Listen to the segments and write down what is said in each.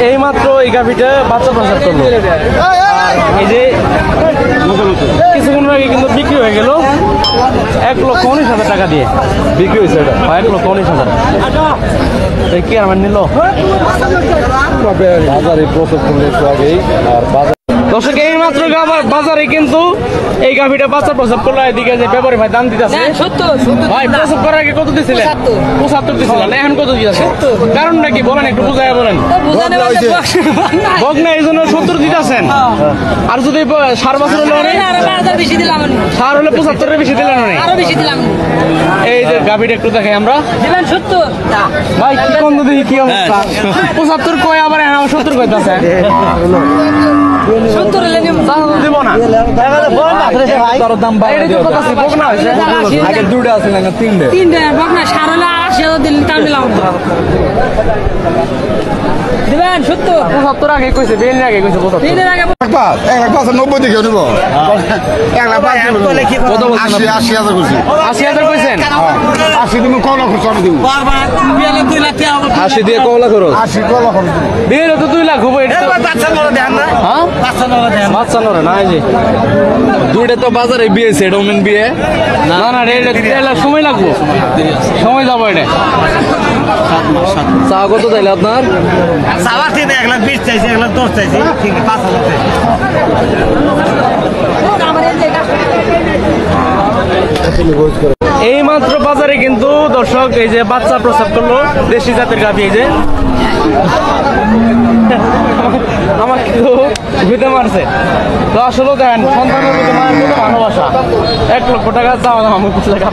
এই মাত্র এই গাভিটা বাচ্চা প্রসব করলো, এই যে কিছুক্ষণ আগে কিন্তু বিক্রি হয়ে গেল 1,19,000 টাকা দিয়ে বিক্রি হয়েছে। এটা 1,19,000 কি আমার নিল বাজারে প্রসব করলে একটু আগেই। আর বাজার দর্শক এই মাত্র বাজারে কিন্তু এই গাভিটা বাচ্চা প্রসব করলো। এদিকে যে ব্যাপারী ভাই দাম দিতেছে ভাই, প্রসব করার আগে কত দিছিলেন? 75 দিছিলেন, এখন কত দিতেছে? কারণটা কি বলেন, একটু বুঝাইয়া বলেন। বগনা এই জন্য 70 দিতেছেন, আর যদি সার বছর হলে সার হলে 75 বেশি দিলেন এই যে গাভিটা একটু দেখাই আমরা ভাই কোন দেখি কি অবস্থা। 75 কয় আবার 70 কইতাছে। 70 এলে দিব না দাম বগনা হয়েছে আগে দুটো আছে না তিনটে বগনা সার হলে 80,000 দিলেন দাম দিলাম দিবেন 70 আগে কইছে, বেনের আগে কইছে 75 বেনের আগে 90 দিকে নিব 80,000 কইছি 80,000 কইছেন। 80 দিমু কওলা খরচ আমি দিমু 80 দিয়ে কওলা খরচ 80 কওলা খরচ বের তো 2 লাখ হবে। এটা বাচ্চা নরে দেন না, হ্যাঁ বাচ্চা নরে না। এই যে দুইটা তো বাজারে বিয়েছে, এটা ওমেন বিয়ে না না এটা সময় লাগবে, সময় যাবো। এটা চা কত তাইলে আপনার? চাওয়া থেকে 1,20,000 চাইছে, 1,10,000 চাইছে, ঠিক 5,000 চাইছে। এই মাত্র বাজারে কিন্তু দর্শক এই যে বাচ্চা প্রসব করলো দেশি জাতের গাভী। এই যে আমার কিন্তু ভিতে মারছে তো আসলে দেখেন সন্তানের প্রতি মায়ের মতো ভালোবাসা। 1 লক্ষ টাকা চাওয়া দাম আমার কিছু টাকা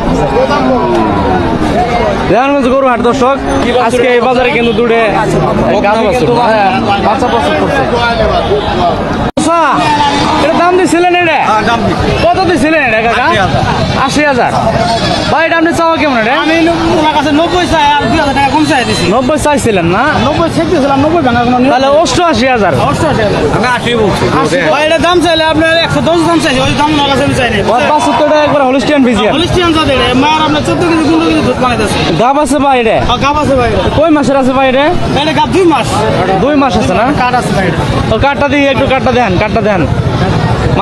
গরু হাট দর্শক। আজকে এই বাজারে কিন্তু দুটো বাচ্চা প্রসব করছে। এটা দাম দিছিলেন? এটা কত দিছিলেন এটা কাকা? 80,000 ভাই। এটা আপনি চাওয়া কেমন? এটা আমি ওনার কাছে 90 চাই আর 2,000 টাকা কম চাই দিছি। 90 চাইছিলেন না? 90 ছেড়েছিলাম, 90 ভাঙা কোনো নিয়ম। তাহলে 88,000 আমি 80 বলছি ভাই। এটা দাম চাইলে আপনার 110 দাম চাইছে, ওই দাম ওনার কাছে আমি চাই না। 75 টাকা একবার হলিস্টিয়ান ফিজিয়ান হলিস্টিয়ান জাত। এটা মার আপনার 14 কেজি 15 কেজি দুধ বানাইতেছে। গাব আছে ভাই? এটা গাব আছে ভাই। কয় মাসের আছে ভাই? এটা এটা গাব 2 মাস। 2 মাস আছে না? কাট আছে ভাই। তো কাটটা দিয়ে একটু কাটটা দেন।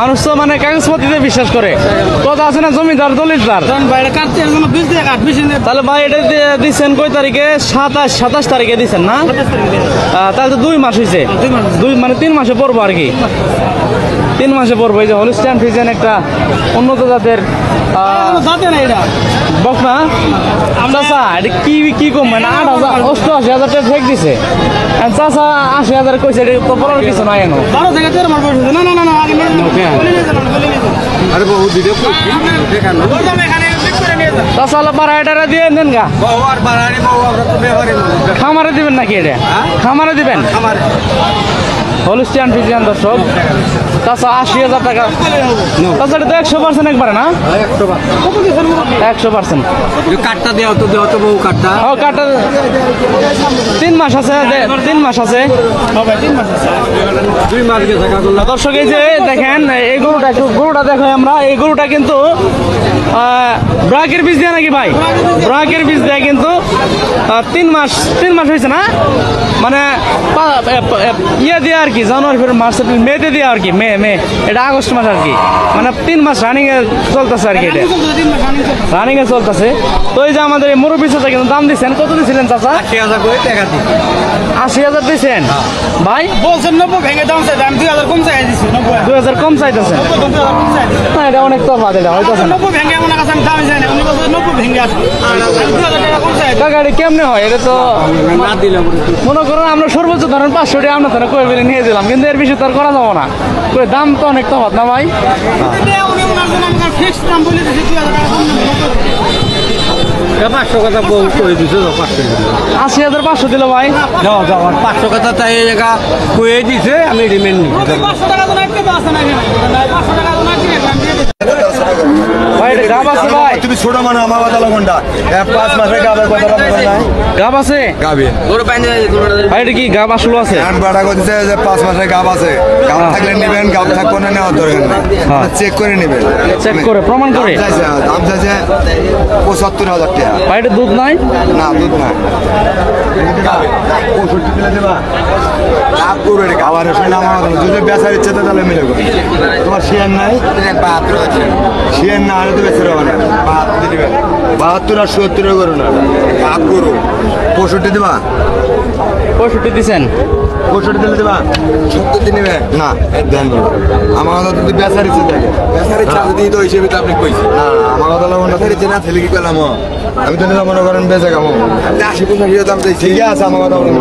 মানুষ তো মানে কাগজপত্রিতে বিশ্বাস করে, কথা আছে না জমিদার দলিলদার। তাহলে ভাই এটা দিচ্ছেন কয় তারিখে? 27 তারিখে দিচ্ছেন না? তাহলে তো 2 মাস হয়েছে, 2 মানে 3 মাসে পড়বো আর কি, 3 মাসে পড়বো। এই যে হলিস্টিয়ান ফ্রিজিয়ান একটা উন্নত জাতের বকনা। চাচা এটা কি কম মানে 88,000 টাকা ফেক দিছে। চাচা 80,000 কইছে, এটা তো বলার কিছু নাই এনো। তাহলে 12 টাকা দিয়ে দেন গা। খামারে দিবেন নাকি? এটা খামারে দিবেন? হলিস্টিয়ান ফ্রিজিয়ান দর্শক। তাছাড়া 80,000 টাকা। তাছাড়া এটা তো 100% একবারে না? 100%। কাটটা দেওয়া তো বহু কাটটা। ও কাটটা 3 মাস আছে, 3 মাস আছে। 2 মাস গেছে কাকুল্লা। দর্শক এই যে দেখেন এই গরুটা দেখো আমরা। এই গরুটা কিন্তু ব্রাকের বীজ দেয় নাকি ভাই? ব্রাকের বীজ দেয় কিন্তু 3 মাস হয়েছে না? মানে ইয়ে দিয়ে আর কি, জানুয়ারি ফেব্রুয়ারি মার্চ এপ্রিল মেতে দিয়ে আর কি, মে এটা আগস্ট মাস আর কি, মানে 3 মাস রানিং এ চলতেছে আর কি। এটা রানিং এ চলতেছে। তো এই যে আমাদের এই মুরব্বী চাচা কিন্তু দাম দিচ্ছেন, কত দিচ্ছিলেন চাচা? 80,000 করে টাকা দিই। 80,000 দিচ্ছেন ভাই? বলছেন 90 ভেঙে দাম চাই, আমি 2,000 কম চাই দিছি। 2,000 কম চাইতেছেন? না এটা অনেক তফাৎ, এটা হইতেছে না। 90 ভেঙে আমার কাছে আমি দামই চাই না, উনি বলছেন 90 ভেঙে আছে, 2,000 টাকা কম চাই। টাকা কেমনে হয়? এটা তো না দিলাম মনে করুন আমরা সর্বোচ্চ ধরেন 500 টাকা আমরা তারা কয়ে বেলে নিয়ে দিলাম, কিন্তু এর বেশি তো আর করা যাবো না। দাম তো অনেক তফাৎ না ভাই? ফিক্সড দাম বলে দিছি 2,000 টাকা কম নেব। 500 কথা কই দিছো, 80,500 দিল ভাই। যাও 500 কথা চাই জায়গা কয়ে দিছে, আমি রিমেন্ড নিই। 500 টাকা তো নাইতে আছে না, 500 টাকা তো নাইতে ভাই এটা গাব আছে ভাই? তুমি ছোট মানে আমার কথা লগনটা 5 মাসের গাবের কথা বলেন নাই? গাব আছে গাবে গরু পাইনি ভাই? এটা কি গাব আসলো আছে? কান বাড়া কইছে যে 5 মাসের গাব আছে, গাব থাকলে নেবেন, গাব থাকবে না নেওয়ার দরকার নেই, চেক করে নেবেন, চেক করে প্রমাণ করে। দাম চাইছে 75,000 টাকা ভাই এটা দুধ নাই? না, দুধ না। 65 কিলো দেবা। গাব গরু এটা আবার শুনে আমার কথা যদি বেচার ইচ্ছে তো তাহলে মিলে করো তোমার শিয়ার নাই শিয়ার না হলে তো বেঁচে হবে না 72 আর 70 করো না গাব গরু 65 দেবা 65 দিছেন 65 দিলে দেবা 70 দিনে না দেন বলো আমার কথা যদি বেচার ইচ্ছে থাকে বেচার ইচ্ছা যদি তো হিসেবে তো আপনি কইছি না আমার কথা লাগো না বেচার না ফেলে কি করলাম আমি তো নিজে মনে করেন বেঁচে খাবো 80-85 দাম চাইছি ঠিক আছে আমার কথা বলেন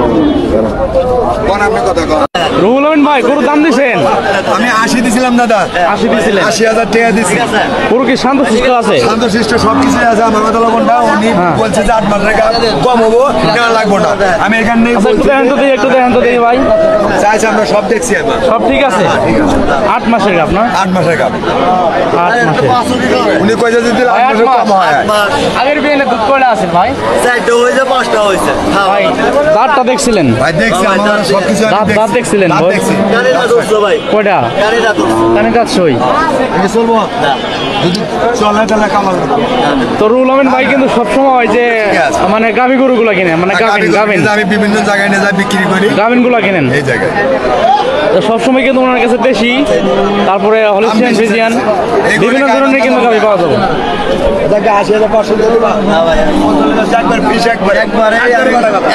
কোন আপনি কথা কন রুহুল আমিন ভাই গরুর দাম দিছেন আমি 80 দিছিলাম দাদা 80 দিছিলেন 80,000 টাকা দিছি গরু কি শান্ত সুস্থ আছে শান্তশিষ্ট সব কিছু আছে আমার কথা লগনটা উনি বলছে যে 8 মাস টাকা কম হবো নেওয়া লাগবো না আমি এখানে নেই আচ্ছা একটু দেখেন তো দেখি ভাই চাইছি আমরা সব দেখছি আমার সব ঠিক আছে 8 মাসের গাব না 8 মাসের কাপ 8 মাসের উনি কইছে যদি 8 মাসের কম হয় আগের বিয়ে দুধ কয়টা আছে ভাই 4টা হয়েছে 5টা হয়েছে ভাই দাঁতটা দেখছিলেন ভাই দেখছি আমার সব কিছু দাঁত দেখছিলেন দাঁত ভাই? দেখছি কানেটা ধরছো ভাই কয়টা কানেটা ধরছো কানে কাজ সই আমি চলবো যদি চলে তাহলে কামাল তো রুহুল আমিন ভাই কিন্তু সবসময় যে মানে গাভী গরুগুলা কিনে মানে গাভিন আমি বিভিন্ন জায়গায় নিয়ে যাই বিক্রি করি গাভিনগুলা কিনেন এই জায়গায় তো সবসময় কিন্তু ওনার কাছে দেশি তারপরে হলিস্টিয়ান ফ্রিজিয়ান বিভিন্ন ধরনের কিন্তু গাভী পাওয়া যাবে জায়গা 80,500 দিয়ে দিবা না ভাই একবার ফিস একবার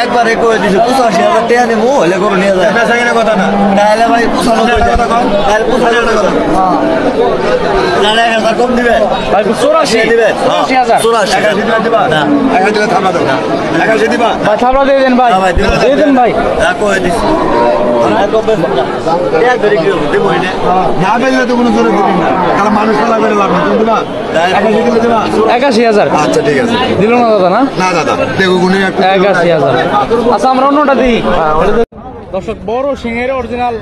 একবারে করে দিছি 85,000 টাকা নেবো হলে করে নিয়ে যায় বেচা কিনা কথা না তাহলে ভাই 95 টাকা তাহলে 95 টাকা না 1000 কম দিবে ভাই 84 দিবে 84,000 84 দিবা দিবা না। একা দিলে থামা দাও একা দিবা ভাই থাপড়া দিয়ে দেন ভাই না ভাই দিবে দিয়ে দেন ভাই করে দিছি আর কম বেশ না এক ধরে কি দেবো এটা না বেচলে তো কোনো জোরে করি না কারণ মানুষ খেলা করে লাভ নেই তুমি দিবা একা দিলে দিবা 81,000 আচ্ছা ঠিক আছে দিল না দাদা না না দাদা দেখো গুনি একটু 81,000 আচ্ছা আমরা অন্যটা দিই দর্শক বড় সিংহের অরিজিনাল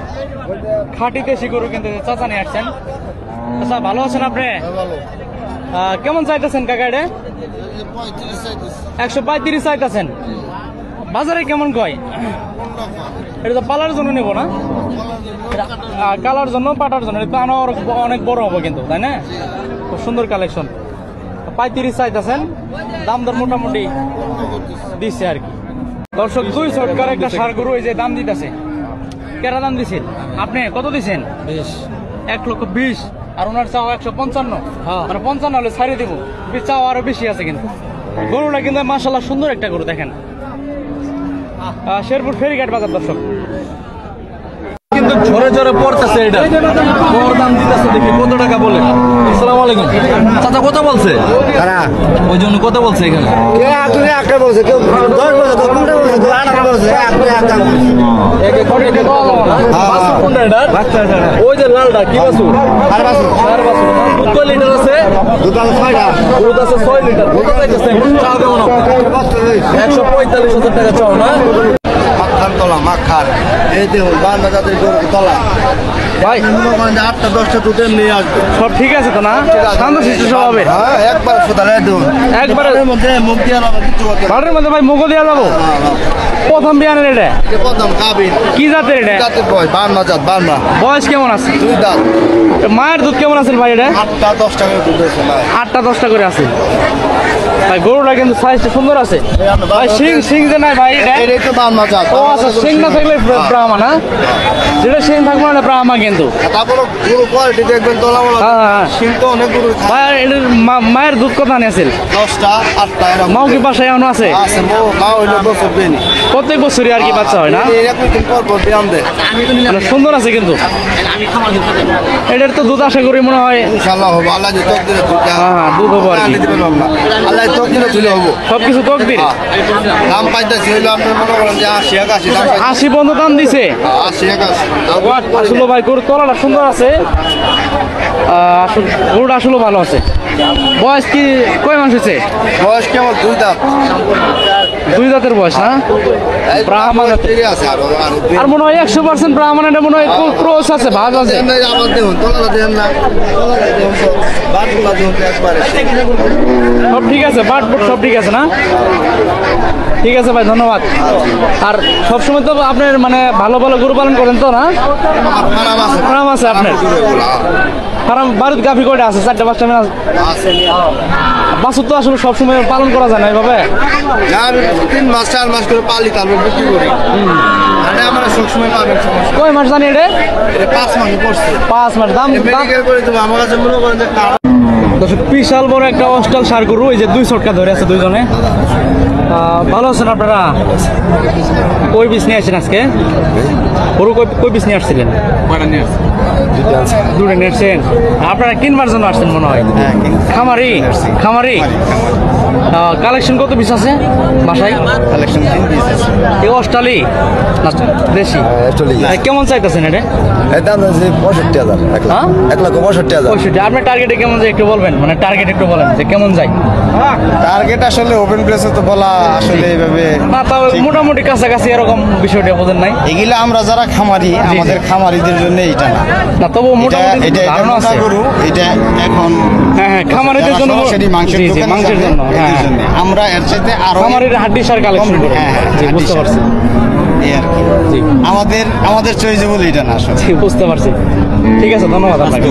খাঁটি দেশি গরু কিন্তু চাচা নিয়ে আসছেন আচ্ছা ভালো আছেন আপনি কেমন চাইতেছেন কাকা এটা 135 চাইতেছেন বাজারে কেমন কয় এটা তো পালার জন্য নেবো না কালার জন্য পাটার জন্য এটা অনেক বড় হবে কিন্তু তাই না খুব সুন্দর কালেকশন 35 চাইতেছেন দাম দর মোটামুটি দিচ্ছে আর কি দর্শক 2 সরকার একটা সার গরু এই যে দাম দিতেছে কেরা দাম দিছেন আপনি কত দিছেন 1,20,000 আর ওনার চাও 155 মানে 55 হলে ছাড়িয়ে দিব চাও আরো বেশি আছে কিন্তু গরুটা কিন্তু মাশাআল্লাহ সুন্দর একটা গরু দেখেন শেরপুর ফেরিঘাট বাজার দর্শক কিন্তু ঝরে ঝরে পড়তেছে এটা বড় দাম দিতেছে দেখি কত টাকা বলে আসসালামু আলাইকুম চাচা কত বলছে ওই জন্য কত বলছে এখানে ওই যে লালটা কি বাসু দুধ কয় লিটার আছে দুধ আছে 6 লিটার কত চাইতেছে চাও কেমন 145,000 টাকা চাও না মাখান তলা মাখান এই দেখুন বান্দা জাতের গরু তলা ভাই 8টা-10টা দুধের নিয়ে আসবে সব ঠিক আছে তো না শান্ত শিশু স্বভাবের হ্যাঁ একবার ফোটালে দেখুন একবারে মধ্যে মুখ দিয়ে না কিছু করতে বাড়ির মধ্যে ভাই মুখ দেওয়া যাবো প্রথম বিয়ানের এটা প্রথম কাবিন কি জাতের এটা জাতের বয় বার্মা জাত বার্মা বয়স কেমন আছে 2 দাঁত মায়ের দুধ কেমন আছে ভাই এটা 8টা-10টা করে দুধ হয়েছে না 8টা-10টা করে আছে ভাই গরুটা কিন্তু সাইজটা সুন্দর আছে ভাই সিং যে নাই ভাই এটা এটাই তো বার্মা জাত ও আচ্ছা সিং না থাকলে ব্রাহ্মা না যেটা সিং থাকবে না ব্রাহ্মা কিন্তু তারপর গরু কোয়ালিটি দেখবেন তলা বলা হ্যাঁ হ্যাঁ শিং তো অনেক গরু ভাই এটার মায়ের দুধ কথা নিয়ে আছে 10টা-8টা এরকম মাও কি বাসায় এখনো আছে আছে মা হইলো বছর বেনি প্রত্যেক বছরই আর কি বাচ্চা হয় না এরকম দিন পর পর ব্যায়াম দেয় মানে সুন্দর আছে কিন্তু এটার তো দুধ আশা করি মনে হয় ইনশাআল্লাহ হবে আল্লাহ যে তক দিলে তুই হ্যাঁ হ্যাঁ দুধ হবো আর কি আল্লাহ তক দিলে তুলে হবো সবকিছু তকদির দাম পাইতেছি হইলো আপনি মনে করেন যে 80-81 দাম 80 বন্ধ দাম দিছে 80-81 আসলে ভাই গরুর তলাটা সুন্দর আছে গরুটা আসলে ভালো আছে বয়স কি কয় মাস হয়েছে বয়স কেমন 2 দাঁত 2 দাঁতের বয়স না ব্রাহ্মণ জাতের। ঠিক আছে আর আর মনে হয় 100% ব্রাহ্মণ এটা মনে হয় ক্রস আছে ভাগ আছে আমার দেখুন তোলা দেন না বাটগুলা দেখুন একবারে সব ঠিক আছে বাট বুট সব ঠিক আছে না ঠিক আছে ভাই ধন্যবাদ আর সবসময় তো আপনার মানে ভালো ভালো গরু পালন করেন তো না খারাপ আছে আরাম আছে আপনার ফার্ম বাড়িতে গাভী কয়টা আছে? 4টা 5টা মেয়ে আছে? বাছুর তো আসলে সবসময় পালন করা যায় না এইভাবে। আর 3 মাস 4 মাস করে পালি তারপর বিক্রি করি। মানে আমরা সবসময় পাবেন সমস্যা। কয় মাস জানি এটা? এটা 5 মাস পড়ছে। 5 মাস। দাম মেডিকেল করে তুমি আমার কাছে মনে করেন যে দর্শক বিশাল বড় একটা অস্টাল সার গরু, এই যে 2 ছটকা ধরে আছে দুইজনে। ভালো আছেন আপনারা? কই পিস নিয়ে আসছেন আজকে? গরু কই পিস নিয়ে আসছিলেন? দুটো নিয়ে আসছেন। আপনারা কিনবার জন্য আসছেন মনে হয়? খামারি খামারি কালেকশন কত পিস আছে বাসায়? কালেকশন 3 পিস আছে। এই অস্টালি না দেশি? কেমন চাইতেছেন এটা? এর দাম আছে 65,000। 1,65,000। 65। আপনার টার্গেটে কেমন যায় একটু বলবেন, মানে টার্গেট একটু বলেন যে কেমন যায়। টার্গেট আসলে ওপেন প্লেসে তো বলা আসলে এইভাবে না তাও মোটামুটি কাছাকাছি এরকম বিষয়টা বোঝেন নাই? এগুলা আমরা যারা খামারি আমাদের খামারিদের জন্য এটা না। না তবু মোটামুটি এটা ধারণা আছে। গরু এটা এখন হ্যাঁ হ্যাঁ খামারিদের জন্য সেটি মাংসের জি, জি, দোকান মাংসের আছে, জন্য এদের হ্যাঁ জন্য। আমরা এর সাথে আরো খামারির হাড্ডি সার কালেকশন কম- করে। হ্যাঁ, হ্যাঁ, জি বুঝতে হাড্ডি পারছি। এই আর কি জি আমাদের চয়েসেবল এটা না আসলে। জি বুঝতে পারছি। ঠিক আছে ধন্যবাদ আপনাকে।